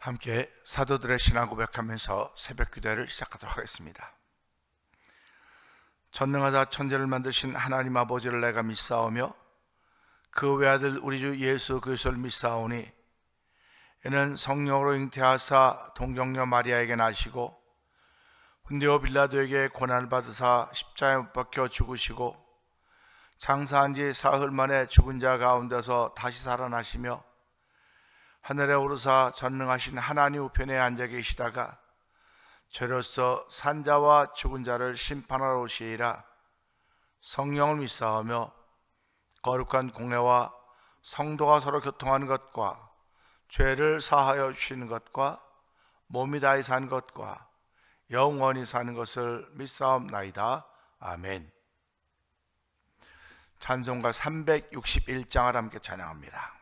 함께 사도들의 신앙 고백하면서 새벽 기도회를 시작하도록 하겠습니다. 전능하사 천지를 만드신 하나님 아버지를 내가 믿사오며 그 외아들 우리 주 예수 그리스도를 믿사오니 이는 성령으로 잉태하사 동정녀 마리아에게 나시고 훈디오 빌라도에게 고난을 받으사 십자가에 못 박혀 죽으시고 장사한 지 사흘 만에 죽은 자 가운데서 다시 살아나시며 하늘에 오르사 전능하신 하나님 우편에 앉아 계시다가 저로서 산자와 죽은 자를 심판하러 오시리라. 성령을 믿사오며 거룩한 공회와 성도가 서로 교통하는 것과 죄를 사하여 주시는 것과 몸이 다히 산 것과 영원히 사는 것을 믿사옵나이다. 아멘. 찬송가 361장을 함께 찬양합니다.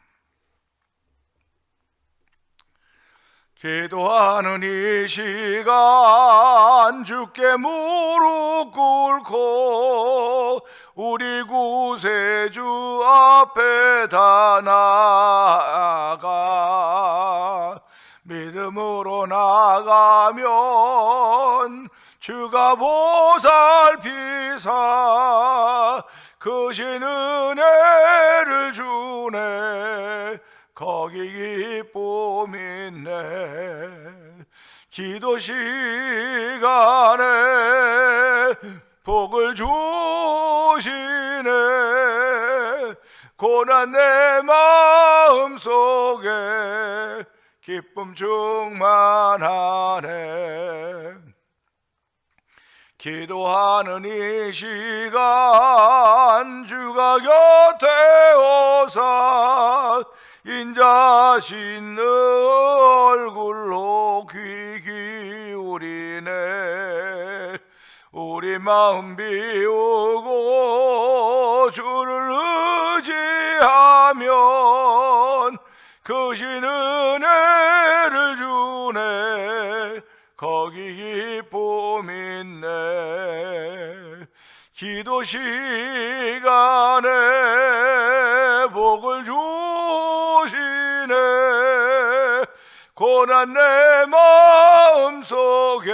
기도하는 이 시간 주께 무릎 꿇고 우리 구세주 앞에 다 나아가 믿음으로 나가면 주가 보살피사 크신 은혜를 주네. 거기 기쁨 있네. 기도 시간에 복을 주시네. 고난 내 마음속에 기쁨 충만하네. 기도하는 이 시간 주가 곁에 오사 인자신 얼굴로 귀 기울이네. 우리 마음 비우고 주를 의지하면 크신 은혜를 주네. 거기 기쁨 있네. 기도 시간에 복을 주시네. 고난 내 마음속에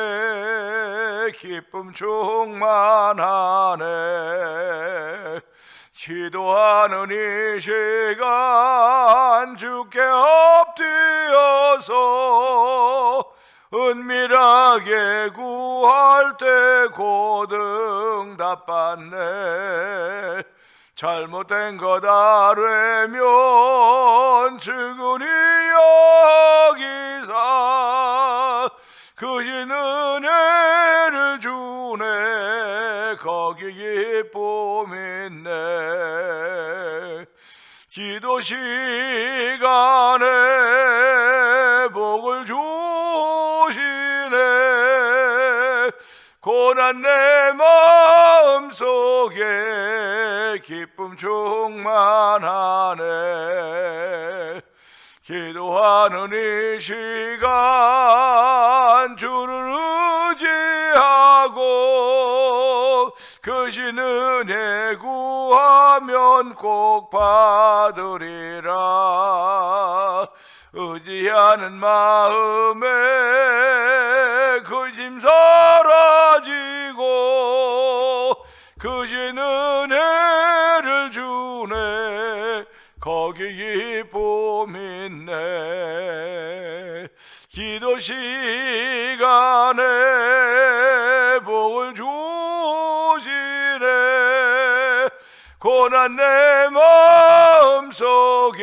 기쁨 충만하네. 기도하는 이 시간 주께 엎드려서 은밀하게 구할 때 곧 응답받네. 잘못된 것 아뢰면 측은히 여기사 크신 은혜를 주네. 거기 기쁨 있네. 기도 시간에 복을 주시네. 고난 내 마음속에 기쁨 충만하네. 기도하는 이 시간 주를 의지하고 크신 은혜 구하면 꼭 받으리라. 의지하는 마음에 그 짐 사라지고 크신 은혜를 주네. 거기 기쁨 있네. 기도 시간에 복을 주시네. 고난 내 마음속에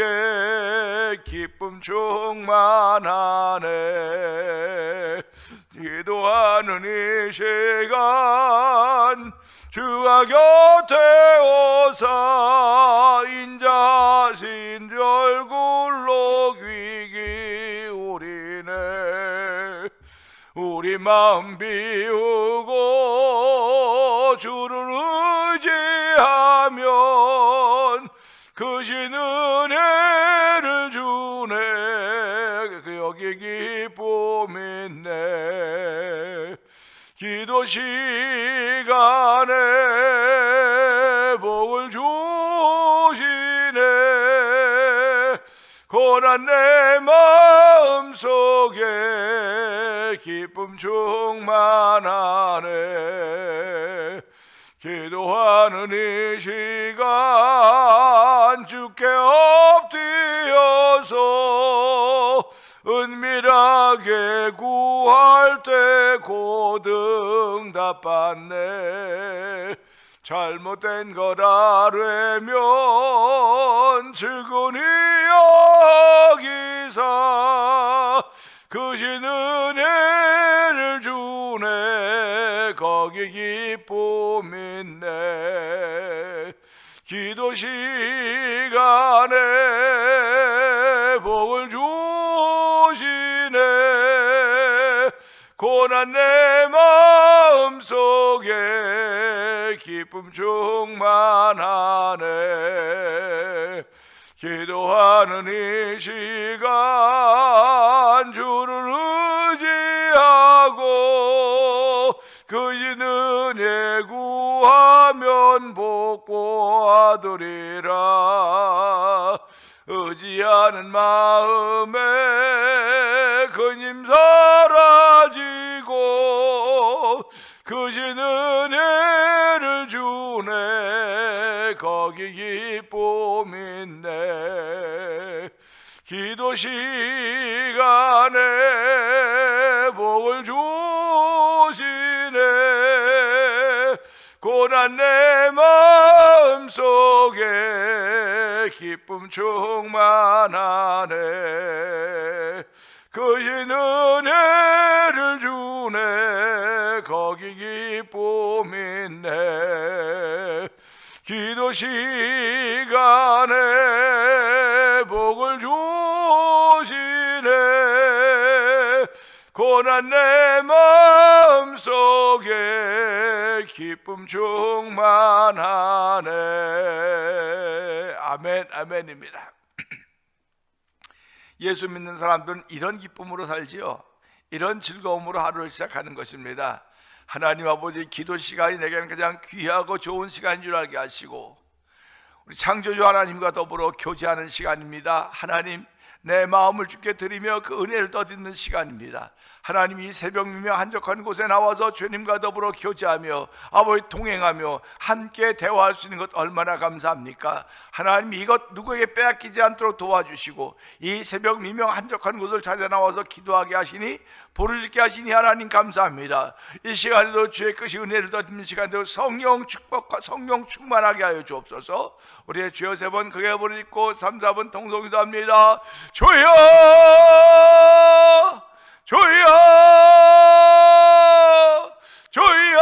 기쁨 충만하네. 기도하는 이 시간 주가 곁에 오사 인자하신 얼굴로 귀 기울이네. 우리 마음 비우고 주를 의지하면 크신 은혜를 주네. 여기 기쁨 있네. 기도 시간에 복을 주시네. 고난 내 마음속에 기쁨 충만하네. 기도하는 이 시간 주께 엎드려서 은밀하게 구할 때 곧 응답받네. 잘못된 걸 아뢰면 측은히 여기사 그 신 은혜를 주네. 거기 기쁨 있네. 기도 시간에 복을 주시네. 고난 내 마음속에 기쁨 충만하네. 기도하는 이 시간 주를 의지하고 그 신 은혜 구하면 복 보아두리라. 의지하는 마음에 근심 사라지고 그 신 은혜를 주네. 거기 기쁨 있네. 기도 시간에 복을 주시네. 고난 내 마음속에 기쁨 충만하네. 그 신 은혜를 주네. 거기 기쁨 있네. 기도 시간에 복을 주시네. 고난 내 마음속에 기쁨 충만하네. 아멘, 아멘입니다. 예수 믿는 사람들은 이런 기쁨으로 살지요. 이런 즐거움으로 하루를 시작하는 것입니다. 하나님 아버지, 기도 시간이 내게는 가장 귀하고 좋은 시간인 줄 알게 하시고 우리 창조주 하나님과 더불어 교제하는 시간입니다. 하나님, 내 마음을 주께 드리며 그 은혜를 떠듣는 시간입니다. 하나님, 이 새벽 미명 한적한 곳에 나와서 주님과 더불어 교제하며 아버지 동행하며 함께 대화할 수 있는 것 얼마나 감사합니까? 하나님, 이것 누구에게 빼앗기지 않도록 도와주시고 이 새벽 미명 한적한 곳을 찾아 나와서 기도하게 하시니 부르짖게 하시니 하나님 감사합니다. 이 시간에도 주의 끝이 은혜를 더듬는 시간대로 성령 축복과 성령 충만하게 하여 주옵소서. 우리의 주여 세 번 크게 부르짖고 3, 4번 통성기도 합니다. 주여, 주여, 주여.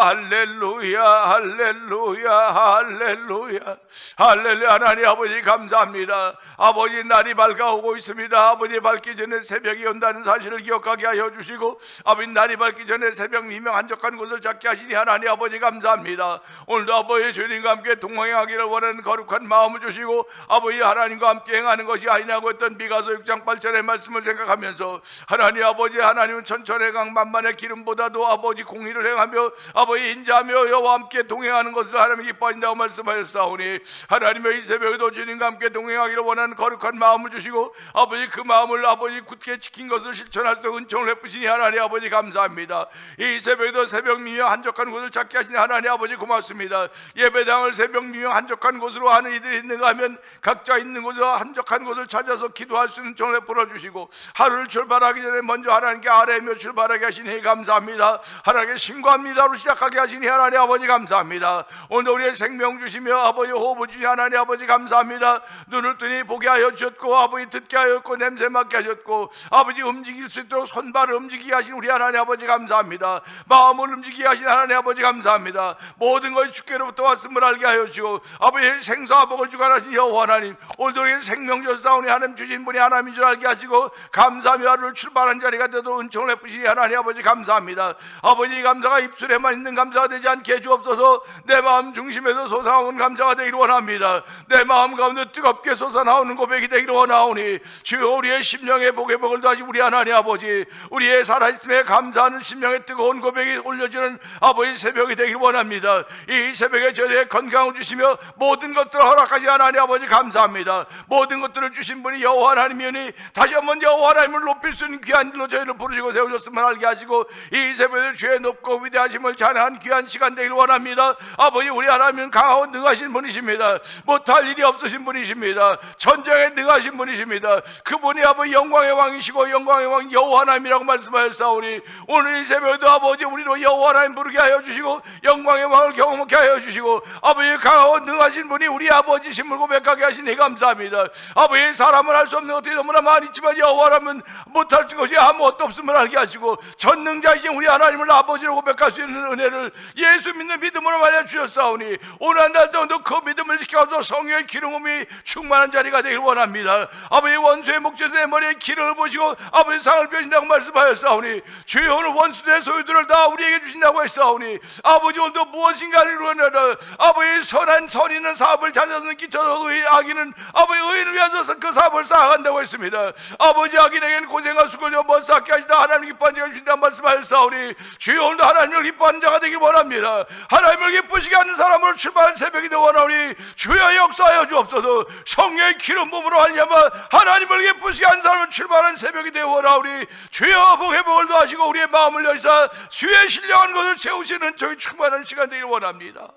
할렐루야, 할렐루야, 할렐루야, 할렐루야. 하나님 아버지 감사합니다. 아버지, 날이 밝아오고 있습니다. 아버지, 밝기 전에 새벽이 온다는 사실을 기억하게 하여 주시고 아버지, 날이 밝기 전에 새벽 미명 한적한 곳을 찾게 하시니 하나님 아버지 감사합니다. 오늘도 아버지 주님과 함께 동행하기를 원하는 거룩한 마음을 주시고 아버지, 하나님과 함께 행하는 것이 아니냐고 했던 미가서 6장 8절의 말씀을 생각하면서 하나님 아버지, 하나님은 천천의 강 만만의 기름보다도 아버지 공의를 행하며 아버지 인자하며 여호와 함께 동행하는 것을 하나님 기뻐하신다고 말씀하셨사오니 하나님의 이 새벽에도 주님과 함께 동행하기를 원하는 거룩한 마음을 주시고 아버지, 그 마음을 아버지 굳게 지킨 것을 실천할 때 은총을 베푸시니 하나님 아버지 감사합니다. 이 새벽에도 새벽 미명 한적한 곳을 찾게 하시니 하나님 아버지 고맙습니다. 예배당을 새벽 미명 한적한 곳으로 하는 이들이 있는가 하면 각자 있는 곳에서 한적한 곳을 찾아서 기도할 수 있는 은총을 베풀어 주시고 하루를 출발하기 전에 먼저 하나님께 아뢰며 출발하게 하시니 감사합니다. 하나님께 신고합니다로 시작하게 하시니 하나님 아버지 감사합니다. 오늘 우리의 생명 주시며 아버지 호흡 주시니 하나님 아버지 감사합니다. 눈을 뜨니 보게 하여 주셨고 아버지 듣게 하였고 냄새 맡게 하셨고 아버지 움직일 수 있도록 손발을 움직이게 하신 우리 하나님 아버지 감사합니다. 마음을 움직이게 하신 하나님 아버지 감사합니다. 모든 것이 주께로부터 왔음을 알게 하여 주시고 아버지 생사와 복을 주관하신 여호와 하나님, 오늘도 우리의 생명 주사오니 하나님 주신 분이 하나님인 줄 알게 하시고 감사하며 하루를 출발한 자리가 되도 은총을 베푸시니 하나님 아버지 감사합니다. 아버지, 이 감사가 입술에만 있는 감사가 되지 않게 해 주옵소서. 내 마음 중심에서 솟아오는 감사가 되기를 원합니다. 내 마음 가운데 뜨겁게 솟아나오는 고백이 되기를 원하오니 주여 우리의 심령의 복의 복을 다시 우리 하나님 아버지 우리의 살아있음에 감사하는 심령의 뜨거운 고백이 올려지는 아버지 새벽이 되기를 원합니다. 이 새벽에 저희의 건강을 주시며 모든 것들을 허락하시 하나님 아버지 감사합니다. 모든 것들을 주신 분이 여호와 하나님이니 다시 한번 여호와 하나님을 높일 수 있는 귀한 일로 저희를 부르시고 세우셨음을 알게 하시고 이 새벽에 주의 높고 위대하심을 찬양한 귀한 시간 되기를 원합니다. 아버지 우리 하나님은 강하고 능하신 분이십니다. 못할 일이 없으신 분이십니다. 전쟁에 능하신 분이십니다. 그분이 아버지 영광의 왕이시고 영광의 왕 여호와 하나님이라고 말씀하셨사오니 오늘 이 새벽에도 아버지 우리로 여호와 하나님 부르게 하여 주시고 영광의 왕을 경험하게 하여 주시고 아버지 강하고 능하신 분이 우리 아버지심을 고백하게 하시니 감사합니다. 아버지 사람은 할 수 없는 것들이 너무나 많이 있지만 여호와 하나님은 못할 것이 아무것도 없음을 알게 하시고 전능자이신 우리 하나님을 아버지로 고백할 수 있는 은혜를 예수 믿는 믿음으로 말해 주셨사오니 오늘 한 달 동안도 그 믿음을 지켜서 성령의 기름음이 충만한 자리가 되길 원합니다. 아버지 원수의 목젖에 내 머리에 기름을 부으시고 아버지 상을 펴신다고 말씀하였사오니 주여 오늘 원수들의 소유들을 다 우리에게 주신다고 했사오니 아버지 오늘도 무엇인가를 이루어내라. 아버지 선한 있는 사업을 찾아서 끼쳐서 악인은 아버지 의인을 위해서 그 사업을 쌓아간다고 했습니다. 아버지 악인에게는 고생과 수고를 못 쌓게 하시다 하나님 기뻐하는 자가 주신다고 말씀하셨사오니 주여 오늘도 하나님을 기뻐하는 자가 되길 원합니다. 하나님을 기쁘시게 하는 사람으로 출발한 새벽이 되어 원하오니 주여 역사하여 주옵소서. 성령의 기름 부음으로 말미암아 하나님을 기쁘시게 하는 사람으로 출발한 새벽이 되어 원하오니 주여 복의 복을 더하시고 우리의 마음을 여시사 주의 신령한 것을 채우시는 저희 충만한 시간 되길 원합니다.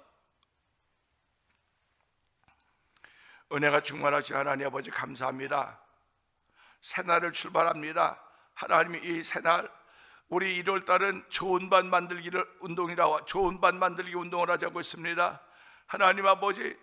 은혜가 충만하신 하나님 아버지 감사합니다. 새날을 출발합니다. 하나님이 이 새날 우리 1월달은 좋은 밭 만들기를 운동이라고 좋은 밭 만들기 운동을 하자고 했습니다. 하나님 아버지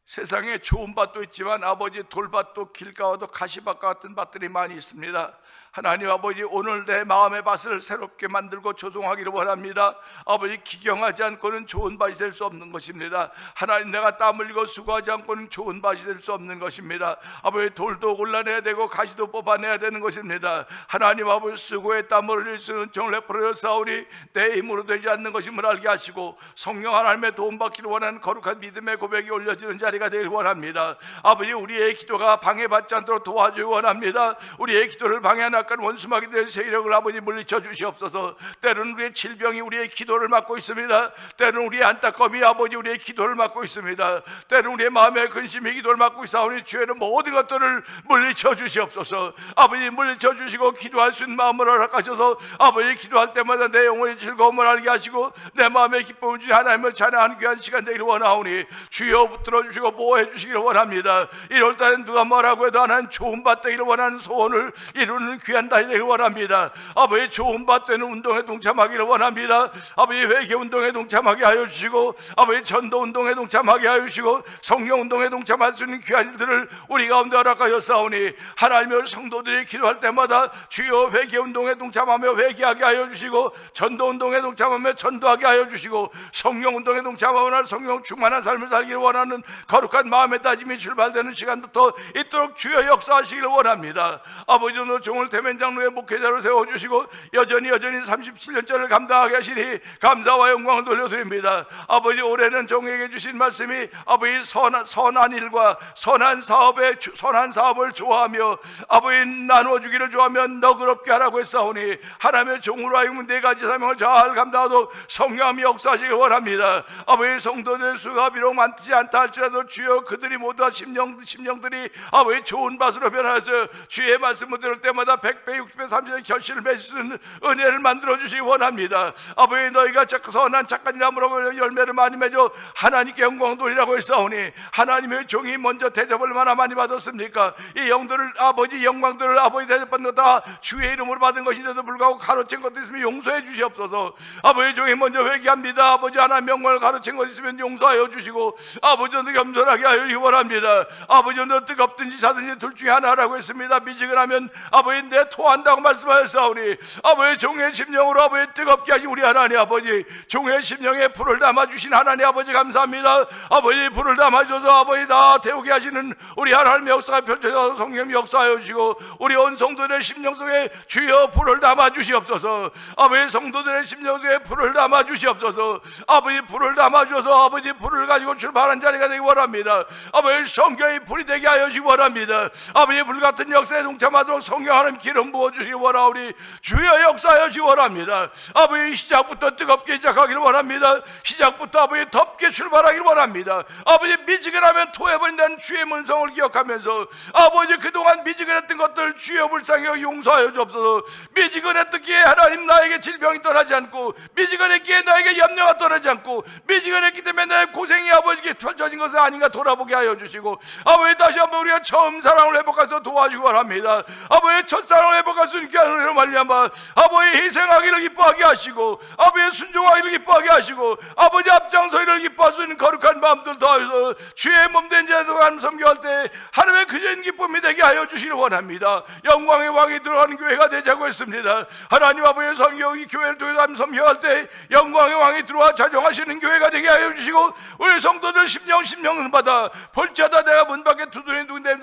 세상에 좋은 밭도 있지만 아버지 돌밭도 길가와도 가시밭과 같은 밭들이 많이 있습니다. 하나님 아버지 오늘 내 마음의 밭을 새롭게 만들고 조성하기를 원합니다. 아버지 기경하지 않고는 좋은 밭이 될 수 없는 것입니다. 하나님 내가 땀 흘리고 수고하지 않고는 좋은 밭이 될 수 없는 것입니다. 아버지 돌도 골라내야 되고 가시도 뽑아내야 되는 것입니다. 하나님 아버지 수고에 땀을 흘릴 수 있는 정을 베풀어 싸우니 내 힘으로 되지 않는 것임을 알게 하시고 성령 하나님의 도움받기를 원하는 거룩한 믿음의 고백이 올려지는 자리가 되길 원합니다. 아버지 우리의 기도가 방해받지 않도록 도와주기 원합니다. 우리의 기도를 방해하는 악한 원수마귀 된 세력을 아버지 물리쳐 주시옵소서. 때로는 우리의 질병이 우리의 기도를 막고 있습니다. 때로는 우리의 안타까움이 아버지 우리의 기도를 막고 있습니다. 때로는 우리의 마음의 근심이 기도를 막고 있사오니 주의는 모든 것들을 물리쳐 주시옵소서. 아버지 물리쳐 주시고 기도할 수 있는 마음을 허락하셔서 아버지 기도할 때마다 내 영혼의 즐거움을 알게 하시고 내 마음의 기쁨을 주신 하나님을 찬양하는 귀한 시간 되기를 원하오니 주여 붙들어 주시고 보호해 주시기를 원합니다. 1월달엔 누가 뭐라고 해도 하나님 좋은 밭 되기를 원하는 소원을 이루는 귀한 달이 되기를 원합니다. 아버지 좋은 밭 되는 운동에 동참하기를 원합니다. 아버지 회개 운동에 동참하게 하여 주시고 아버지 전도 운동에 동참하게 하여 주시고 성령 운동에 동참할 수 있는 귀한 일들을 우리 가운데 허락하였사오니 하나님의 성도들이 기도할 때마다 주여 회개 운동에 동참하며 회개하게 하여 주시고 전도 운동에 동참하며 전도하게 하여 주시고 성령 운동에 동참하며 성령 충만한 삶을 살기를 원하는 거룩한 마음의 다짐이 출발되는 시간부터 있도록 주여 역사하시기를 원합니다. 아버지 오늘 종을 대면 장로의 목회자로 세워주시고 여전히 37년째를 감당하게 하시니 감사와 영광을 돌려드립니다. 아버지 올해는 종에게 주신 말씀이 아버지 선한 일과 선한 사업을 좋아하며 아버지 나누어주기를 좋아하며 너그럽게 하라고 했사오니 하나님의 종으로 하여금 4가지 사명을 잘 감당하도록 성령함이 역사하시기 원합니다. 아버지 성도들의 수가 비록 많지 않다 할지라도 주여 그들이 모두 심령들이 아버지 좋은 밭으로 변하여서 주의 말씀을 들을 때마다 100배 60배 30배 결실을 맺을 수 있는 은혜를 만들어 주시기 원합니다. 아버지 너희가 선한 착한 나무로 열매를 많이 맺어 하나님께 영광 돌리라고 했사오니 하나님의 종이 먼저 대접을 얼마나 많이 받았습니까? 이 영들을 아버지 영광들을 아버지 대접받는 것 다 주의 이름으로 받은 것인데도 불구하고 가로챈 것도 있으면 용서해 주시옵소서. 아버지 종이 먼저 회개합니다. 아버지 하나님 영광을 가로챈 것 있으면 용서하여 주시고 아버지 겸손하게 하여 주시기 원합니다. 아버지 오늘 뜨겁든지 자든지 둘 중에 하나라고 했습니다. 미지근하면 아버지 내 토한다고 말씀하셨사오니 아버지 종의 심령으로 아버지 뜨겁게 하신 우리 하나님 아버지, 종의 심령에 불을 담아주신 하나님 아버지 감사합니다. 아버지 불을 담아줘서 아버지 다 태우게 하시는 우리 하나님의 역사가 펼쳐져서 성령 역사하여 주시고 우리 온 성도들의 심령 속에 주여 불을 담아주시옵소서. 아버지 성도들의 심령 속에 불을 담아주시옵소서. 아버지 불을 담아줘서 아버지 불을 가지고 출발한 자리가 되기 원합니다. 아버지 성경이 불이 되게 하여 주시기 원합니다. 아버지 불같은 역사에 동참하도록 성령 하나님 기름 부어주시기 원하오니 주여 역사하여 주시기 원합니다. 아버지 시작부터 뜨겁게 시작하기를 원합니다. 시작부터 아버지 덥게 출발하기를 원합니다. 아버지 미지근하면 토해버린다는 주의 문성을 기억하면서 아버지 그동안 미지근했던 것들 주여 불쌍히 용서하여 주옵소서. 미지근했기에 하나님 나에게 질병이 떠나지 않고, 미지근했기에 나에게 염려가 떠나지 않고, 미지근했기 때문에 나의 고생이 아버지께 펼쳐진 것은 아닌가 돌아보게 하여 주시고 아버지 다시 한번 우리가 처음 사랑을 회복해서 도와주기 원합니다. 아버지 첫사랑을 회복할 수 있게 하는 말미암아 아버지 희생하기를 기뻐하게 하시고 아버지 순종하기를 기뻐하게 하시고 아버지 앞장서기를 기뻐할 수 있는 거룩한 마음들 더하여서 주의 몸된 자도 하나님 섬겨할 때 하나님의 그전 기쁨이 되게 하여 주시기를 원합니다. 영광의 왕이 들어가는 교회가 되자고 했습니다. 하나님 아버지의 성경이 교회를 통해서 하나님 섬겨할 때 영광의 왕이 들어와 자정하시는 교회가 되게 하여 주시고 우리 성도들 심령을 받아 볼지어다 내가 문 밖에 두드리는 누군데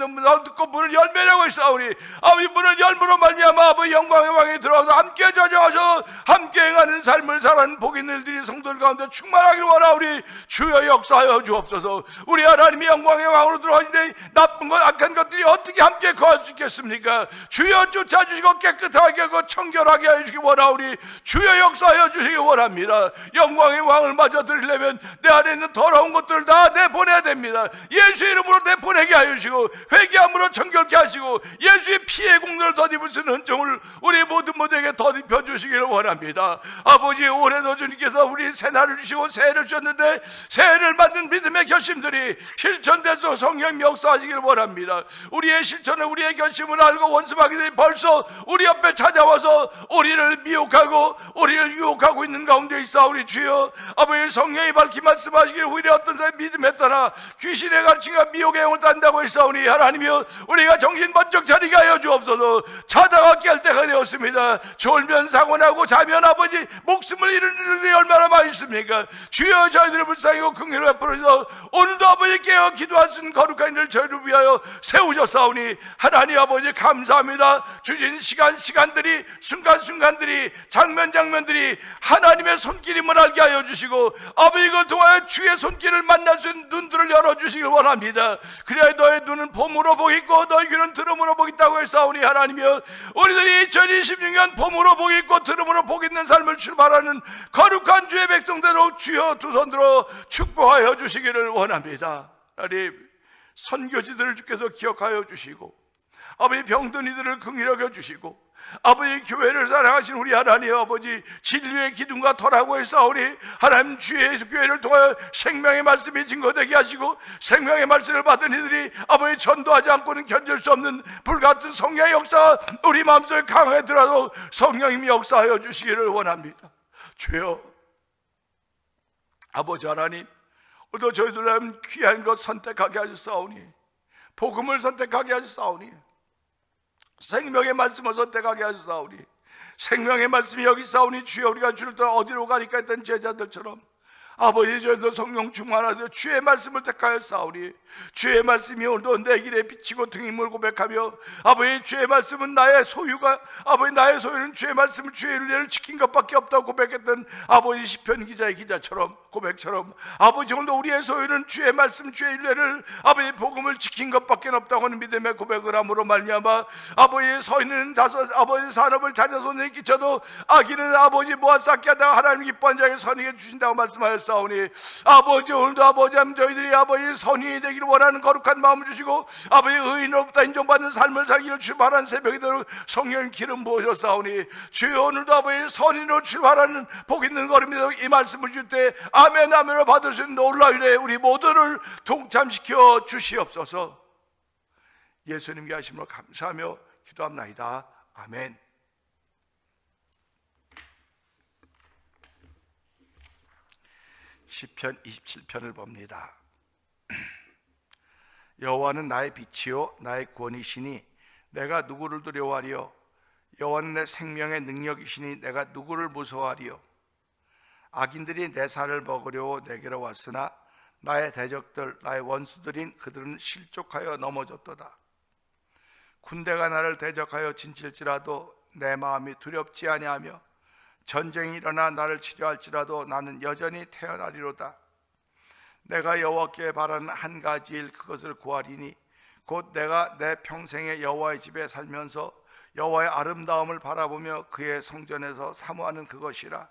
듣고 문을 열매라고 했사오니 아버지 문을 열므로 말미암아 아버지 영광의 왕이 들어와서 함께 자정하셔 함께 행하는 삶을 살아가는 복 있는 일들이 성도들 가운데 충만하기를 원하오니 주여 역사하여 주옵소서. 우리 하나님이 영광의 왕으로 들어가시는데 나쁜 것 악한 것들이 어떻게 함께 거할 수 있겠습니까? 주여 쫓아주시고 깨끗하게 하고 청결하게 해주시기 원하오니 주여 역사하여 주시기 원합니다. 영광의 왕을 맞아 드리려면 내 안에 있는 더러운 것들을 다 내보내야 됩니다. 예수의 이름으로 내보내게 하여 주시고 회개함으로 청결케 하시고 예수의 피의 공로를 덧입을 수 있는 은총을 우리 모두에게 덧입혀 주시기를 원합니다. 아버지 올해도 주님께서 우리 새날을 주시고 새해를 주셨는데 새해를 만든 믿음의 결심들이 실천돼서 성령 역사하시기를 원합니다. 우리의 실천을 우리의 결심을 알고 원수마귀들이 벌써 우리 옆에 찾아와서 우리를 미혹하고 우리를 유혹하고 있는 가운데 있사오니 주여 아버지 성령이 밝히 말씀하시기를 우리의 어떤 사람이 믿음에 따라 귀신의 가르침과 미혹의 영을 딴다고 했사오니 하나님이여 우리가 정신 번쩍 차리게 하여 주옵소서. 자다가 깰 때가 되었습니다. 졸면 사고나고 자면 아버지 목숨을 잃는 일이 얼마나 많이 있습니까? 주여 저희들을 불쌍히고 긍휼을 베풀어서 오늘도 아버지 깨어 기도할 수 있는 거룩한 일을 저희를 위하여 세우셨사오니 하나님 아버지 감사합니다. 주신 시간들이 순간순간들이 장면들이 하나님의 손길임을 알게 하여 주시고 아버지 이걸 통하여 주의 손길을 만날 수 있는 눈들을 열어주시길 원합니다. 그래야 너의 눈은 봄으로 보겠고 너의 귀는 들음으로 보겠다고 했사오니 하나님이여 우리들이 2026년 봄으로 보겠고 들음으로 보겠는 삶을 출발하는 거룩한 주의 백성대로 주여 두 손 들어 축복하여 주시기를 원합니다. 하나님 선교지들을 주께서 기억하여 주시고 아버지 병든 이들을 긍휼히 여겨주시고 아버지 교회를 사랑하신 우리 하나님 아버지 진리의 기둥과 터라고 했사오니 하나님 주의 교회를 통하여 생명의 말씀이 증거되게 하시고 생명의 말씀을 받은 이들이 아버지 전도하지 않고는 견딜 수 없는 불같은 성령의 역사 우리 마음속에 강하게 들어도 성령님이 역사하여 주시기를 원합니다. 주여 아버지 하나님 오늘도 저희들 귀한 것 선택하게 하셨사오니 복음을 선택하게 하셨사오니 생명의 말씀을 선택하게 하셨사오니 생명의 말씀이 여기 있사오니 주여 우리가 주를 떠나 어디로 가니까 했던 제자들처럼 아버지 저희도 성령 충만하셔서 주의 말씀을 택하였사오니 주의 말씀이 오늘도 내 길에 비치고 등임을 고백하며 아버지 주의 말씀은 나의 소유가 아버지 나의 소유는 주의 말씀을 주의 윤례를 지킨 것밖에 없다고 고백했던 아버지 시편 기자의 기자처럼 고백처럼 아버지 오늘도 우리의 소유는 주의 말씀 주의 윤례를 아버지 복음을 지킨 것밖에 없다고 하는 믿음의 고백을 함으로 말미암아 아버지 서있는 아버지 산업을 자자손에 끼쳐도 악인은 아버지 모아 쌓게 하다가 하나님 기뻐한 자에게 선하게 주신다고 말씀하였사오니 아버지 오늘도 아버지 저희들이 아버지 선인이 되기를 원하는 거룩한 마음을 주시고 아버지 의인으로부터 인정받는 삶을 살기를 출발한 새벽이 되도록 성령 기름 부으셨사오니 주여 오늘도 아버지 선인으로 출발하는 복 있는 걸음이 되도록 이 말씀을 줄 때 아멘 아멘으로 받을 수 있는 놀라운 일에 우리 모두를 동참시켜 주시옵소서. 예수님께 하심으로 감사하며 기도합나이다. 아멘. 시편 27편을 봅니다. 여호와는 나의 빛이요 나의 구원이시니 내가 누구를 두려워하리요? 여호와는 내 생명의 능력이시니 내가 누구를 무서워하리요? 악인들이 내 살을 먹으려고 내게로 왔으나 나의 대적들 나의 원수들인 그들은 실족하여 넘어졌도다. 군대가 나를 대적하여 진칠지라도 내 마음이 두렵지 아니하며 전쟁이 일어나 나를 치료할지라도 나는 여전히 태어나리로다. 내가 여호와께 바라는 한 가지 일 그것을 구하리니 곧 내가 내 평생에 여호와의 집에 살면서 여호와의 아름다움을 바라보며 그의 성전에서 사모하는 그것이라.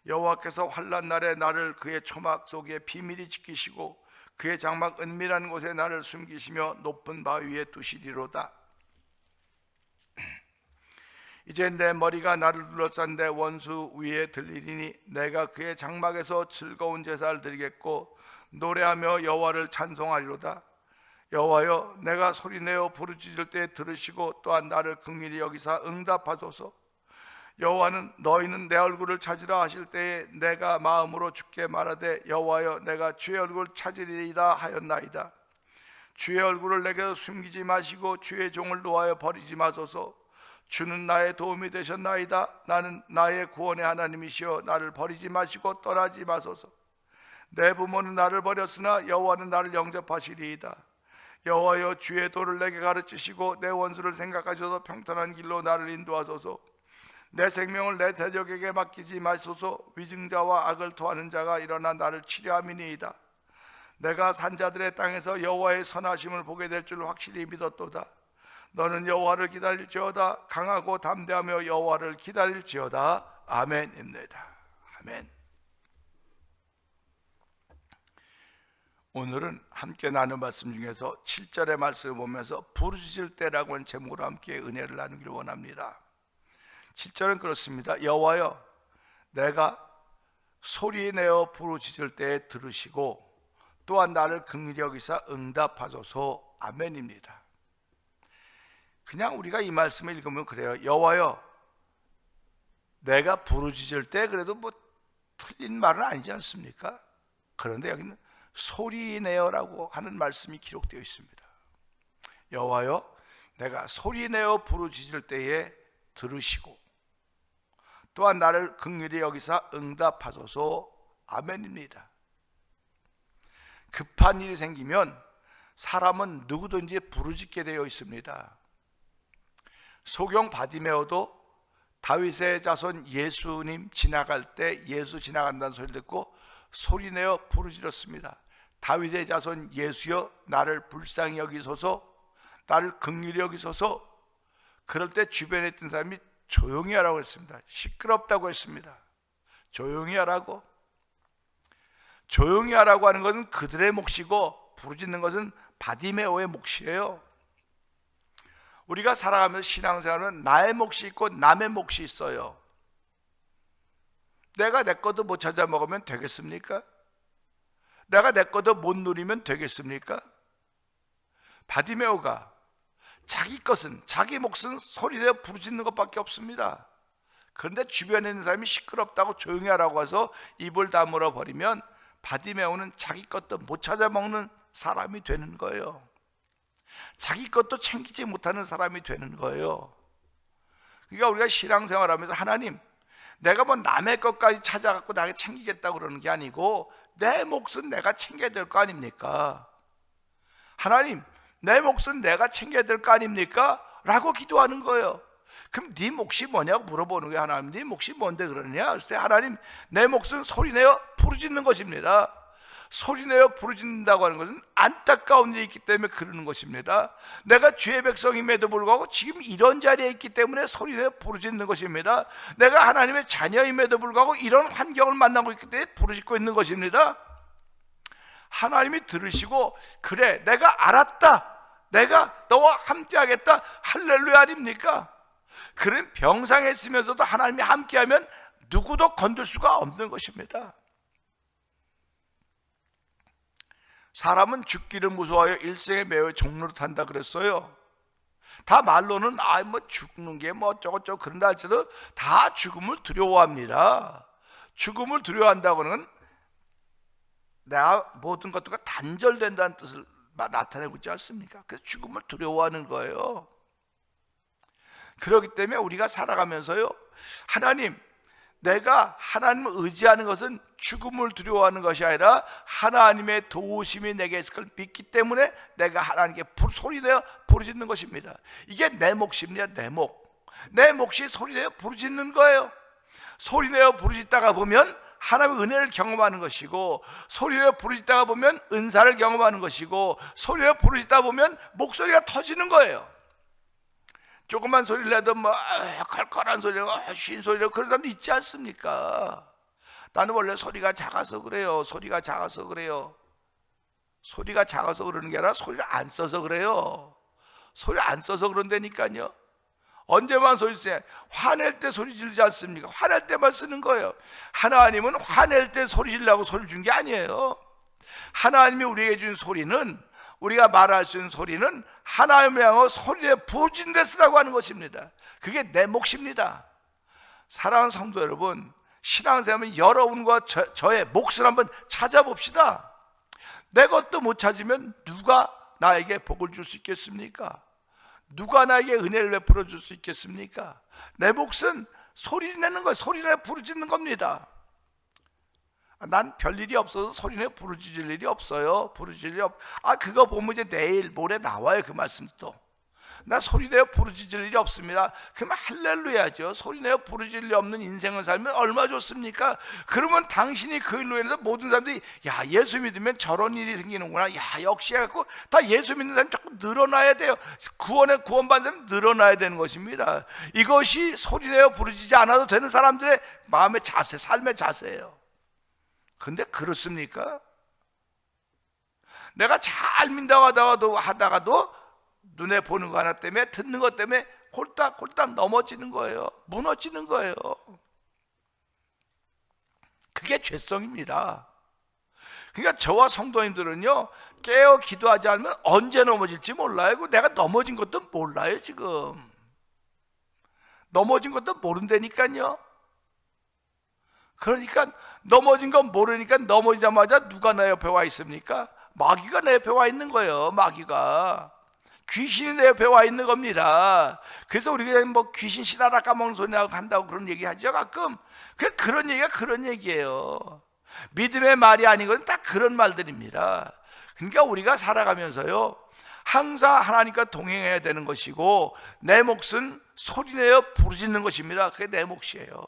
여호와께서 환난 날에 나를 그의 초막 속에 비밀히 지키시고 그의 장막 은밀한 곳에 나를 숨기시며 높은 바위 위에 두시리로다. 이제 내 머리가 나를 둘러싼 내 원수 위에 들리리니 내가 그의 장막에서 즐거운 제사를 드리겠고 노래하며 여호와를 찬송하리로다. 여호와여, 내가 소리내어 부르짖을 때 들으시고 또한 나를 긍휼히 여기사 응답하소서. 여호와는 너희는 내 얼굴을 찾으라 하실 때에 내가 마음으로 주께 말하되 여호와여, 내가 주의 얼굴 찾으리이다 하였나이다. 주의 얼굴을 내게서 숨기지 마시고 주의 종을 놓아여 버리지 마소서. 주는 나의 도움이 되셨나이다. 나는 나의 구원의 하나님이시여 나를 버리지 마시고 떠나지 마소서. 내 부모는 나를 버렸으나 여호와는 나를 영접하시리이다. 여호와여, 주의 도를 내게 가르치시고 내 원수를 생각하셔서 평탄한 길로 나를 인도하소서. 내 생명을 내 대적에게 맡기지 마소서. 위증자와 악을 토하는 자가 일어나 나를 치려함이니이다. 내가 산자들의 땅에서 여호와의 선하심을 보게 될 줄 확실히 믿었도다. 너는 여호와를 기다릴지어다. 강하고 담대하며 여호와를 기다릴지어다. 아멘입니다. 아멘. 오늘은 함께 나눈 말씀 중에서 7절의 말씀을 보면서 부르짖을 때라고 하는 제목으로 함께 은혜를 나누기를 원합니다. 7절은 그렇습니다. 여호와여, 내가 소리내어 부르짖을 때에 들으시고 또한 나를 긍휼히 여기사 응답하소서. 아멘입니다. 그냥 우리가 이 말씀을 읽으면 그래요. 여호와여, 내가 부르짖을 때 그래도 뭐 틀린 말은 아니지 않습니까? 그런데 여기는 소리내어라고 하는 말씀이 기록되어 있습니다. 여호와여, 내가 소리내어 부르짖을 때에 들으시고 또한 나를 긍휼히 여기사 응답하소서. 아멘입니다. 급한 일이 생기면 사람은 누구든지 부르짖게 되어 있습니다. 소경 바디메오도 다윗의 자손 예수님 지나갈 때 예수 지나간다는 소리를 듣고 소리내어 부르짖었습니다. 다윗의 자손 예수여, 나를 불쌍히 여기소서. 나를 긍휼히 여기소서. 그럴 때 주변에 있던 사람이 조용히 하라고 했습니다. 시끄럽다고 했습니다. 조용히 하라고. 조용히 하라고 하는 것은 그들의 몫이고 부르짖는 것은 바디메오의 몫이에요. 우리가 살아가면서 신앙생활은 나의 몫이 있고 남의 몫이 있어요. 내가 내 것도 못 찾아 먹으면 되겠습니까? 내가 내 것도 못 누리면 되겠습니까? 바디메오가 자기 것은, 자기 몫은 소리내어 부르짖는 것밖에 없습니다. 그런데 주변에 있는 사람이 시끄럽다고 조용히 하라고 해서 입을 다물어 버리면 바디메오는 자기 것도 못 찾아 먹는 사람이 되는 거예요. 자기 것도 챙기지 못하는 사람이 되는 거예요. 그러니까 우리가 신앙생활하면서 하나님, 내가 뭐 남의 것까지 찾아갖고 나에게 챙기겠다고 그러는 게 아니고 내 몫은 내가 챙겨야 될 거 아닙니까? 하나님, 내 몫은 내가 챙겨야 될 거 아닙니까? 라고 기도하는 거예요. 그럼 네 몫이 뭐냐고 물어보는 거예요. 하나님, 네 몫이 뭔데 그러느냐? 그래서 하나님, 내 몫은 소리내어 부르짖는 것입니다. 소리내어 부르짖는다고 하는 것은 안타까운 일이 있기 때문에 그러는 것입니다. 내가 주의 백성임에도 불구하고 지금 이런 자리에 있기 때문에 소리내어 부르짖는 것입니다. 내가 하나님의 자녀임에도 불구하고 이런 환경을 만나고 있기 때문에 부르짖고 있는 것입니다. 하나님이 들으시고 그래, 내가 알았다, 내가 너와 함께하겠다, 할렐루야 아닙니까? 그런 병상에 있으면서도 하나님이 함께하면 누구도 건들 수가 없는 것입니다. 사람은 죽기를 무서워하여 일생에 매여 종로를 탄다 그랬어요. 다 말로는 뭐 죽는 게 뭐 어쩌고저쩌고 그런다 할지라도 다 죽음을 두려워합니다. 죽음을 두려워한다고 하는 건 내가 모든 것들과 단절된다는 뜻을 나타내고 있지 않습니까? 그래서 죽음을 두려워하는 거예요. 그렇기 때문에 우리가 살아가면서요, 하나님, 내가 하나님을 의지하는 것은 죽음을 두려워하는 것이 아니라 하나님의 도우심이 내게 있을 걸 믿기 때문에 내가 하나님께 소리내어 부르짖는 것입니다. 이게 내 몫입니다. 내 몫. 내 몫이 소리내어 부르짖는 거예요. 소리내어 부르짖다가 보면 하나님의 은혜를 경험하는 것이고, 소리내어 부르짖다가 보면 은사를 경험하는 것이고, 소리내어 부르짖다 보면 목소리가 터지는 거예요. 조그만 소리를 내도 뭐 칼칼한 소리고 쉰 소리고 그런 사람도 있지 않습니까? 나는 원래 소리가 작아서 그래요. 소리가 작아서 그래요. 소리가 작아서 그러는 게 아니라 소리를 안 써서 그래요. 소리를 안 써서 그런다니까요. 언제만 소리 쓰냐? 화낼 때 소리 지르지 않습니까? 화낼 때만 쓰는 거예요. 하나님은 화낼 때 소리 지르려고 소리를 준 게 아니에요. 하나님이 우리에게 준 소리는, 우리가 말할 수 있는 소리는 하나님을 향해 소리에 부어진 데 쓰라고 하는 것입니다. 그게 내 몫입니다. 사랑하는 성도 여러분, 신앙생활은 여러분과 저의 몫을 한번 찾아봅시다. 내 것도 못 찾으면 누가 나에게 복을 줄 수 있겠습니까? 누가 나에게 은혜를 베풀어 줄 수 있겠습니까? 내 몫은 소리 내는 거예요. 소리내 부르짖는 겁니다. 난 별일이 없어서 소리내 부르짖을 일이 없어요. 그거 보면 이제 내일 모레 나와요. 그 말씀도. 나 소리내어 부르짖을 일이 없습니다. 그러면 할렐루야죠. 소리내어 부르짖을 일 없는 인생을 살면 얼마나 좋습니까? 그러면 당신이 그 일로 인해서 모든 사람들이 야, 예수 믿으면 저런 일이 생기는구나, 야, 역시 해갖고 다 예수 믿는 사람이 자꾸 늘어나야 돼요. 구원받은 사람이 늘어나야 되는 것입니다. 이것이 소리내어 부르짖지 않아도 되는 사람들의 마음의 자세, 삶의 자세예요. 근데 그렇습니까? 내가 잘 믿다가 하다가도 눈에 보는 거 하나 때문에, 듣는 것 때문에 홀딱 넘어지는 거예요. 무너지는 거예요. 그게 죄성입니다. 그러니까 저와 성도님들은요, 깨어 기도하지 않으면 언제 넘어질지 몰라요. 내가 넘어진 것도 몰라요. 지금 넘어진 것도 모른다니까요. 그러니까 넘어진 건 모르니까 넘어지자마자 누가 내 옆에 와 있습니까? 마귀가 내 옆에 와 있는 거예요. 마귀가, 귀신이 내 옆에 와 있는 겁니다. 그래서 우리가 뭐 귀신 신하라 까먹는 소리 나고 한다고 그런 얘기 하죠 가끔. 그런 얘기가 그런 얘기예요. 믿음의 말이 아닌 것은 다 그런 말들입니다. 그러니까 우리가 살아가면서요, 항상 하나님과 동행해야 되는 것이고, 내 몫은 소리내어 부르짖는 것입니다. 그게 내 몫이에요.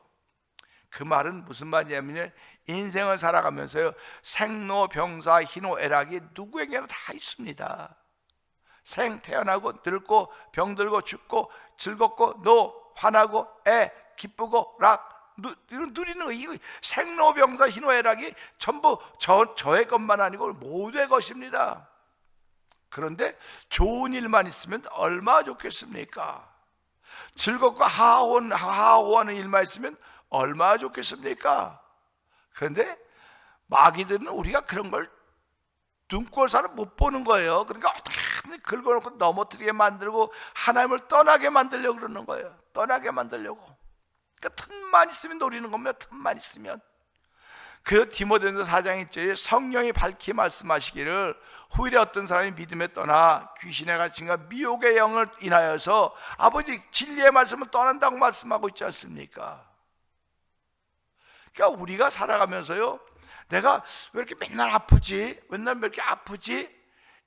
그 말은 무슨 말이냐면, 인생을 살아가면서요, 생로병사 희노애락이 누구에게나 다 있습니다. 태어나고 늙고 병들고 죽고 즐겁고 화나고 기쁘고 누리는 거, 이거 생로병사 희노애락이 전부 저의 것만 아니고 모두의 것입니다. 그런데 좋은 일만 있으면 얼마나 좋겠습니까? 즐겁고 하하호하는 일만 있으면 얼마나 좋겠습니까? 그런데 마귀들은 우리가 그런 걸 눈꼴사를 못 보는 거예요. 그러니까 어떻게든 긁어놓고 넘어뜨리게 만들고 하나님을 떠나게 만들려고 그러는 거예요. 떠나게 만들려고. 그러니까 틈만 있으면 노리는 겁니다. 틈만 있으면. 그 디모데전서 4장 1절에 성령이 밝히 말씀하시기를 후일에 어떤 사람이 믿음에 떠나 귀신에 갇힌가 미혹의 영을 인하여서 아버지 진리의 말씀을 떠난다고 말씀하고 있지 않습니까? 그러니까 우리가 살아가면서요, 내가 왜 이렇게 맨날 아프지? 맨날 왜 이렇게 아프지?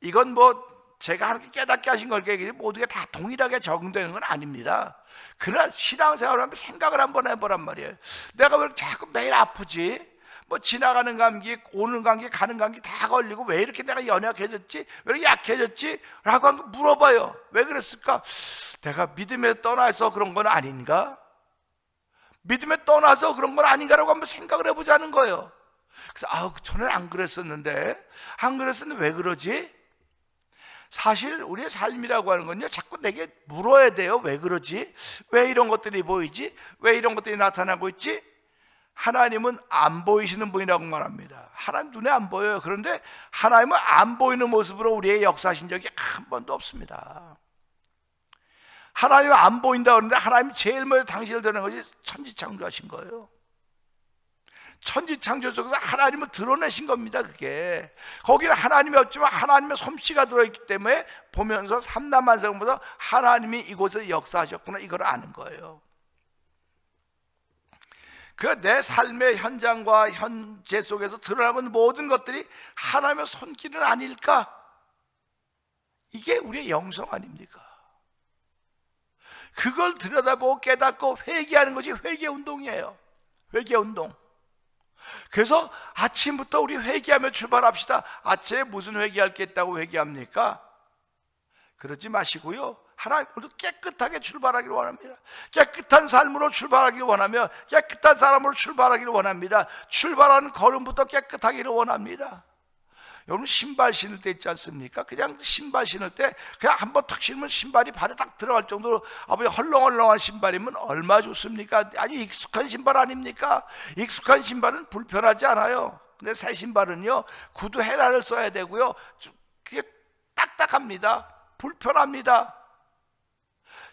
이건 뭐 제가 하나님께 깨닫게 하신 거니까 모두가 다 동일하게 적용되는 건 아닙니다. 그러나 신앙생활을 하면 생각을 한번 해보란 말이에요. 내가 왜 이렇게 자꾸 매일 아프지? 뭐 지나가는 감기, 오는 감기, 가는 감기 다 걸리고 왜 이렇게 내가 연약해졌지? 왜 이렇게 약해졌지? 라고 물어봐요. 왜 그랬을까? 내가 믿음에 떠나서 그런 건 아닌가? 믿음에 떠나서 그런 건 아닌가라고 한번 생각을 해보자는 거예요. 그래서 저는 안 그랬었는데 왜 그러지? 사실 우리의 삶이라고 하는 건요, 자꾸 내게 물어야 돼요. 왜 그러지? 왜 이런 것들이 보이지? 왜 이런 것들이 나타나고 있지? 하나님은 안 보이시는 분이라고 말합니다. 하나님 눈에 안 보여요. 그런데 하나님은 안 보이는 모습으로 우리의 역사하신 적이 한 번도 없습니다. 하나님은 안 보인다 그러는데 하나님이 제일 먼저 당신을 드러낸 것이 천지창조하신 거예요. 천지창조 속에서 하나님을 드러내신 겁니다. 그게 거기는 하나님이 없지만 하나님의 솜씨가 들어있기 때문에 보면서 삼라만상보다 하나님이 이곳에 역사하셨구나, 이걸 아는 거예요. 그 내 삶의 현장과 현재 속에서 드러나는 모든 것들이 하나님의 손길은 아닐까? 이게 우리의 영성 아닙니까? 그걸 들여다보고 깨닫고 회개하는 것이 회개운동이에요. 회개운동. 그래서 아침부터 우리 회개하며 출발합시다. 아침에 무슨 회개할 게 있다고 회개합니까? 그러지 마시고요, 하나님으로 깨끗하게 출발하기를 원합니다. 깨끗한 삶으로 출발하기를 원하며 깨끗한 사람으로 출발하기를 원합니다. 출발하는 걸음부터 깨끗하기를 원합니다. 여러분 신발 신을 때 있지 않습니까? 그냥 신발 신을 때 그냥 한번 탁 신으면 신발이 발에 딱 들어갈 정도로 아버지 헐렁헐렁한 신발이면 얼마나 좋습니까? 아주 익숙한 신발 아닙니까? 익숙한 신발은 불편하지 않아요. 근데 새 신발은요, 구두 헤라를 써야 되고요, 그게 딱딱합니다. 불편합니다.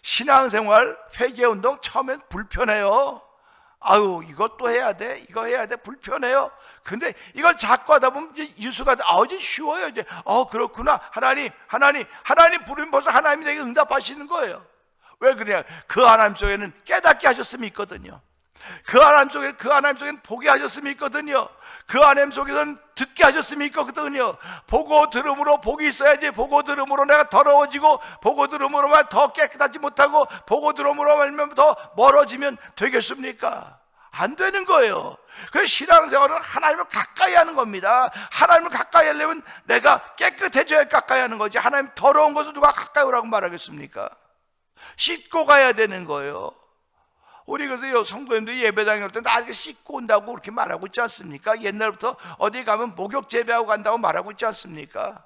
신앙생활 회개운동 처음엔 불편해요. 아유, 이것도 해야 돼, 이거 해야 돼, 불편해요. 근데 이걸 자꾸 하다 보면 이제 유수가 이제 쉬워요. 이제 그렇구나, 하나님 부르면 벌써 하나님이 내게 응답하시는 거예요. 왜 그래요? 그 하나님 속에는 깨닫게 하셨음이 있거든요. 그 하나님 속에는 보게 하셨음이 있거든요. 그 하나님 속에는 듣게 하셨음이 있거든요. 보고 들음으로 복이 있어야지. 보고 들음으로 내가 더러워지고, 보고 들음으로만 더 깨끗하지 못하고, 보고 들음으로만 더 멀어지면 되겠습니까? 안 되는 거예요. 그래서 신앙생활은 하나님을 가까이 하는 겁니다. 하나님을 가까이 하려면 내가 깨끗해져야 가까이 하는 거지. 하나님 더러운 것을 누가 가까이 오라고 말하겠습니까? 씻고 가야 되는 거예요. 우리 그래서 성도님들이 예배당에 올 때 나 이렇게 씻고 온다고 그렇게 말하고 있지 않습니까? 옛날부터 어디 가면 목욕 재배하고 간다고 말하고 있지 않습니까?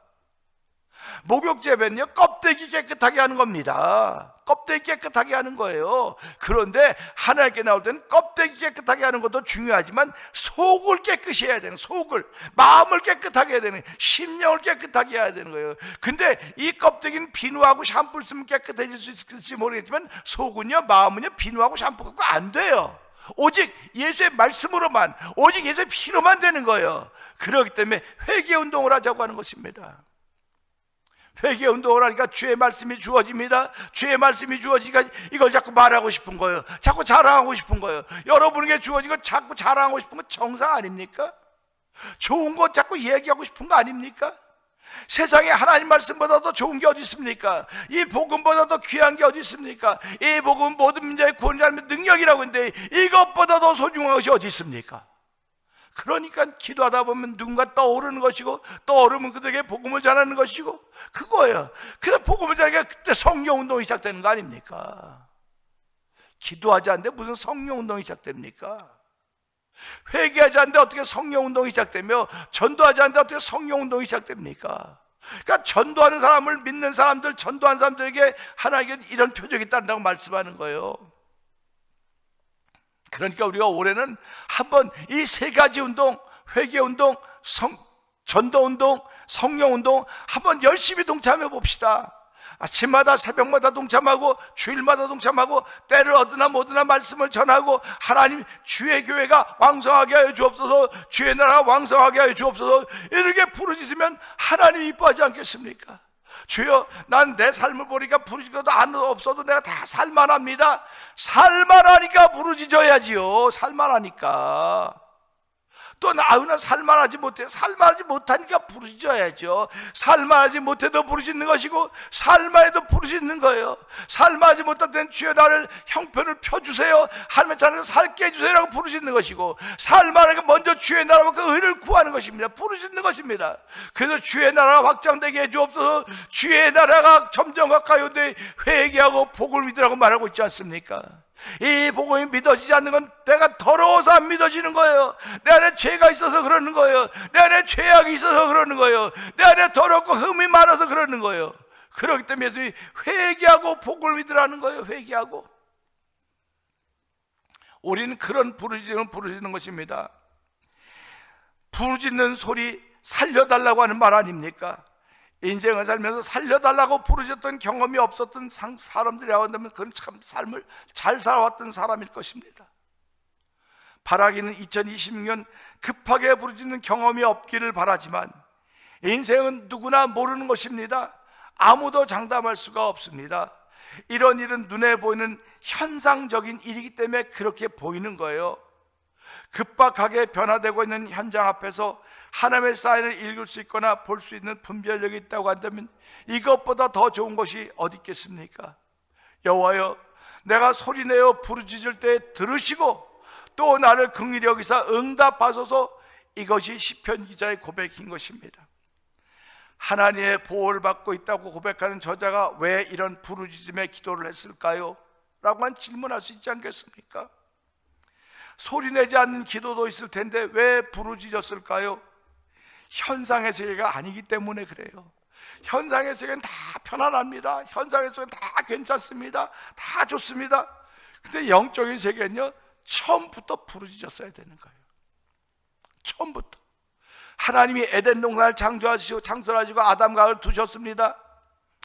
목욕 재배는요, 껍데기 깨끗하게 하는 겁니다. 껍데기 깨끗하게 하는 거예요. 그런데 하나님께 나올 때는 껍데기 깨끗하게 하는 것도 중요하지만 속을 깨끗이 해야 되는, 속을, 마음을 깨끗하게 해야 되는, 심령을 깨끗하게 해야 되는 거예요. 근데 이 껍데기는 비누하고 샴푸를 쓰면 깨끗해질 수 있을지 모르겠지만 속은요, 마음은요, 비누하고 샴푸 갖고 안 돼요. 오직 예수의 말씀으로만, 오직 예수의 피로만 되는 거예요. 그렇기 때문에 회개운동을 하자고 하는 것입니다. 회개운동을 하니까 주의 말씀이 주어집니다. 주의 말씀이 주어지니까 이걸 자꾸 말하고 싶은 거예요. 자꾸 자랑하고 싶은 거예요. 여러분에게 주어진 거 자꾸 자랑하고 싶은 건 정상 아닙니까? 좋은 거 자꾸 얘기하고 싶은 거 아닙니까? 세상에 하나님 말씀보다 더 좋은 게 어디 있습니까? 이 복음보다 더 귀한 게 어디 있습니까? 이 복음은 모든 민족의 구원자의 능력이라고 했는데 이것보다 더 소중한 것이 어디 있습니까? 그러니까 기도하다 보면 누군가 떠오르는 것이고, 떠오르면 그들에게 복음을 전하는 것이고, 그거예요. 그래서 복음을 전하니까 그때 성령운동이 시작되는 거 아닙니까? 기도하지 않는데 무슨 성령운동이 시작됩니까? 회개하지 않는데 어떻게 성령운동이 시작되며, 전도하지 않는데 어떻게 성령운동이 시작됩니까? 그러니까 전도하는 사람을 믿는 사람들, 전도하는 사람들에게 하나님께 이런 표적이 따른다고 말씀하는 거예요. 그러니까 우리가 올해는 한번 이 세 가지 운동, 회개운동, 전도운동, 성령운동 한번 열심히 동참해 봅시다. 아침마다 새벽마다 동참하고 주일마다 동참하고 때를 얻으나 못으나 말씀을 전하고, 하나님 주의 교회가 왕성하게 하여 주옵소서, 주의 나라가 왕성하게 하여 주옵소서, 이렇게 부르짖으면 하나님이 이뻐하지 않겠습니까? 주여, 난 내 삶을 보니까 부르짖어도 안 없어도 내가 다 살만합니다. 살만하니까 부르짖어야지요. 살만하니까. 또 난 살만하지 못해. 살만하지 못하니까 부르짖어야죠. 살만하지 못해도 부르짖는 것이고, 살만해도 부르짖는 거예요. 살만하지 못할 때는 주여 나를 형편을 펴주세요, 하나님의 자녀를 살게 해주세요라고 부르짖는 것이고, 살만하니까 먼저 주의 나라와 그 의를 구하는 것입니다. 부르짖는 것입니다. 그래서 주의 나라가 확장되게 해주옵소서, 주의 나라가 점점 가까이 오되 회개하고 복을 믿으라고 말하고 있지 않습니까? 이 복음이 믿어지지 않는 건 내가 더러워서 안 믿어지는 거예요. 내 안에 죄가 있어서 그러는 거예요. 내 안에 죄악이 있어서 그러는 거예요. 내 안에 더럽고 흠이 많아서 그러는 거예요. 그렇기 때문에 예수님이 회개하고 복을 믿으라는 거예요. 회개하고. 우리는 그런 부르짖음을 부르짖는 것입니다. 부르짖는 소리 살려달라고 하는 말 아닙니까? 인생을 살면서 살려달라고 부르짖었던 경험이 없었던 사람들이라고 한다면 그건 참 삶을 잘 살아왔던 사람일 것입니다. 바라기는 2026년 급하게 부르짖는 경험이 없기를 바라지만 인생은 누구나 모르는 것입니다. 아무도 장담할 수가 없습니다. 이런 일은 눈에 보이는 현상적인 일이기 때문에 그렇게 보이는 거예요. 급박하게 변화되고 있는 현장 앞에서 하나님의 사인을 읽을 수 있거나 볼 수 있는 분별력이 있다고 한다면 이것보다 더 좋은 것이 어디 있겠습니까? 여호와여, 내가 소리내어 부르짖을 때 들으시고 또 나를 긍휼히 여기사 응답하소서. 이것이 시편 기자의 고백인 것입니다. 하나님의 보호를 받고 있다고 고백하는 저자가 왜 이런 부르짖음의 기도를 했을까요? 라고 한 질문할 수 있지 않겠습니까? 소리내지 않는 기도도 있을 텐데 왜 부르짖었을까요? 현상의 세계가 아니기 때문에 그래요. 현상의 세계는 다 편안합니다. 현상의 세계는 다 괜찮습니다. 다 좋습니다. 근데 영적인 세계는요, 처음부터 부르짖었어야 되는 거예요. 처음부터. 하나님이 에덴 동산을 창조하시고 창설하시고 아담과 하와를 두셨습니다.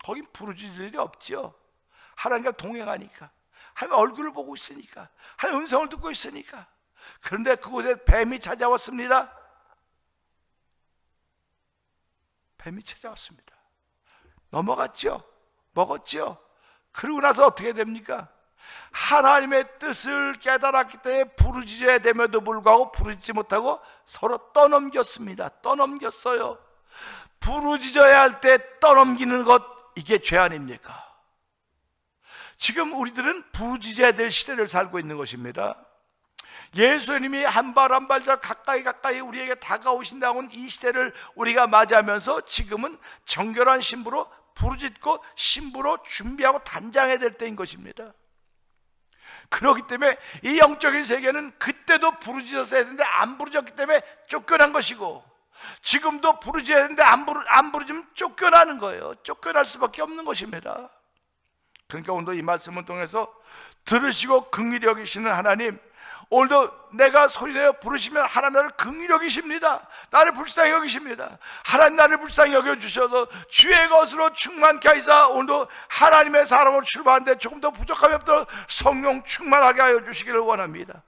거긴 부르짖을 일이 없죠. 하나님과 동행하니까, 하나님 얼굴을 보고 있으니까, 하나님 음성을 듣고 있으니까. 그런데 그곳에 뱀이 찾아왔습니다. 뱀이 찾아왔습니다. 넘어갔죠. 먹었죠. 그러고 나서 어떻게 됩니까? 하나님의 뜻을 깨달았기 때문에 부르짖어야 됨에도 불구하고 부르짖지 못하고 서로 떠넘겼습니다. 떠넘겼어요. 부르짖어야 할 때 떠넘기는 것, 이게 죄 아닙니까? 지금 우리들은 부르짖어야 될 시대를 살고 있는 것입니다. 예수님이 한 발 한 발짝 가까이 우리에게 다가오신다고는 이 시대를 우리가 맞이하면서 지금은 정결한 신부로 부르짖고 신부로 준비하고 단장해야 될 때인 것입니다. 그렇기 때문에 이 영적인 세계는 그때도 부르짖었어야 했는데 안 부르짖었기 때문에 쫓겨난 것이고, 지금도 부르짖어야 했는데 안 부르짖으면 쫓겨나는 거예요. 쫓겨날 수밖에 없는 것입니다. 그러니까 오늘도 이 말씀을 통해서 들으시고 긍휼히 여기시는 하나님, 오늘도 내가 소리내어 부르시면 하나님 나를 긍휼히 여기십니다. 나를 불쌍히 여기십니다. 하나님 나를 불쌍히 여겨주셔서 주의 것으로 충만케 하시사 오늘도 하나님의 사람으로 출발하는데 조금 더 부족함이 없도록 성령 충만하게 하여 주시기를 원합니다.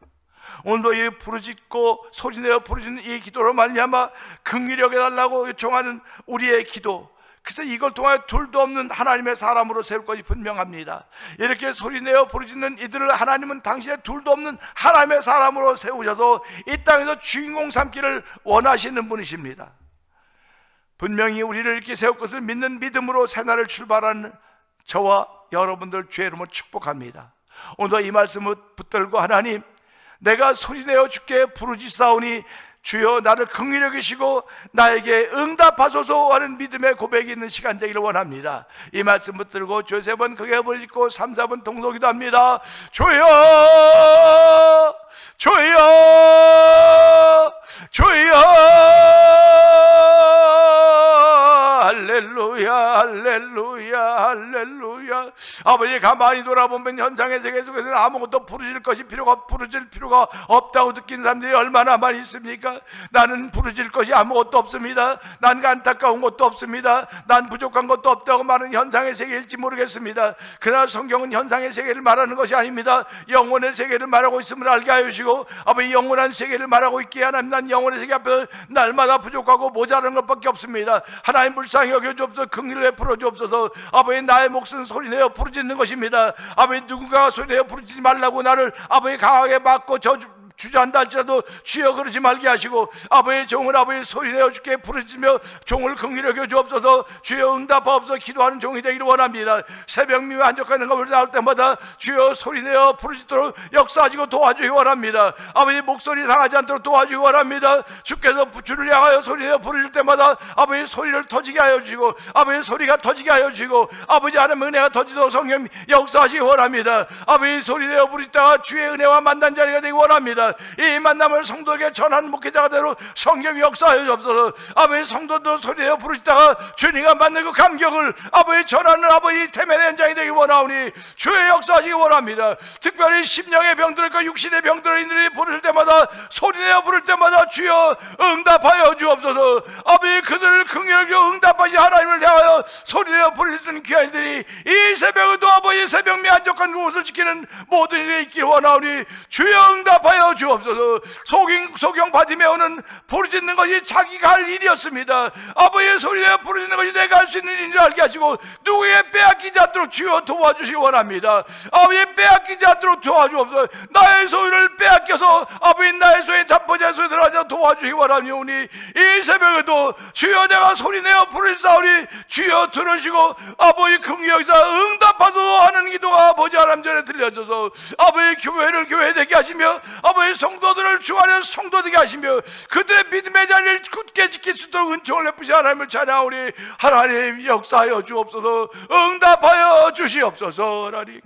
오늘도 이 부르짖고 소리내어 부르짖는 이 기도로 말미암아 긍휼히 여겨달라고 요청하는 우리의 기도, 그래서 이걸 통하여 둘도 없는 하나님의 사람으로 세울 것이 분명합니다. 이렇게 소리내어 부르짖는 이들을 하나님은 당신의 둘도 없는 하나님의 사람으로 세우셔서 이 땅에서 주인공 삼기를 원하시는 분이십니다. 분명히 우리를 이렇게 세울 것을 믿는 믿음으로 새날을 출발하는 저와 여러분들 주의 이름으로 축복합니다. 오늘도 이 말씀을 붙들고 하나님, 내가 소리내어 주께 부르짖사오니 주여 나를 긍휼히 여기시고 나에게 응답하소서 하는 믿음의 고백이 있는 시간 되기를 원합니다. 이 말씀 붙들고 주여 3번 크게 부르짖고 3, 4번 동성기도 합니다. 주여 주여 주여 할렐루야 할렐루야 할렐루야. 아버지, 가만히 돌아보면 현상의 세계 속에서는 아무것도 부르짖을 필요가 없다고 느낀 사람들이 얼마나 많이 있습니까? 나는 부르짖을 것이 아무것도 없습니다. 난 안타까운 것도 없습니다. 난 부족한 것도 없다고 말하는 현상의 세계일지 모르겠습니다. 그러나 성경은 현상의 세계를 말하는 것이 아닙니다. 영혼의 세계를 말하고 있음을 알게 하여 주시고, 아버지 영원한 세계를 말하고 있기에 하나님, 난 영혼의 세계 앞에서 날마다 부족하고 모자란 것밖에 없습니다. 하나님 불쌍히 여겨주옵소서. 긍휼을 베풀어 주옵소서. 아버지, 나의 몫은 소리내어 부르짖는 것입니다. 아버지, 누군가가 소리내어 부르짖지 말라고 나를 아버지 강하게 막고 주저한다 할지라도 주여 그러지 말게 하시고, 아버지의 종을 아버지 소리내어 주께 부르짖으며 종을 긍휼히 여겨 주옵소서. 주여 응답하옵소서. 기도하는 종이 되기를 원합니다. 새벽미에 한적한 가물 나올 때마다 주여 소리내어 부르짖도록 역사하시고 도와주기 원합니다. 아버지 목소리 상하지 않도록 도와주기 원합니다. 주께서 주를 향하여 소리내어 부르짖을 때마다 아버지 소리를 터지게 하여 주시고, 아버지 소리가 터지게 하여 주시고, 아버지 하나님의 은혜가 터지도록 성령 역사하시기 원합니다. 아버지 소리내어 부르짖다가 주의 은혜와 만난 자리가 되기 원합니다. 이 만남을 성도에게 전하는 목회자가 되도록 성령이 역사하여 주옵소서. 아버지, 성도도 소리내어 부르짖다가 주님과 만난 그 감격을 아버지 전하는 아버지 태면의 현장이 되기 원하오니 주의 역사하시기 원합니다. 특별히 심령의 병들과 육신의 병들을 이들이 부를 때마다 소리내어 부를 때마다 주여 응답하여 주옵소서. 아버지, 그들을 긍휼히 응답하신 하나님을 향하여 소리내어 부르짖는 귀한 이들이 이 새벽에도 아버지 새벽미 한적한 곳을 지키는 모든 이들이 있기 원하오니 주여 응답하여 주옵소서. 소경 바디메오는 부르짖는 것이 자기가 할 일이었습니다. 아버지의 소리내어 부르짖는 것이 내가 할 수 있는 일인 줄 알게 하시고 누구의 빼앗기지 않도록 주여 도와주시기 원합니다. 아버지 빼앗기지 않도록 도와주옵소서. 나의 소유를 빼앗겨서 아버지 나의 소유에 잠버지의 소유에 들어가지 도와주시기 원하오니 이 새벽에도 주여 내가 소리내어 부르짖사오니 주여 들으시고 아버지 긍휼히 여기서 응답하소서 하는 기도가 아버지 하나님 전에 들려져서 아버지 교회를 교회되게 하시며 아버지 성도들을 주 안에 성도되게 하시며 그들의 믿음의 자리를 굳게 지킬 수 있도록 은총을 베푸시 하나님을 찬양하오니 하나님 역사하여 주옵소서. 응답하여 주시옵소서. 하나님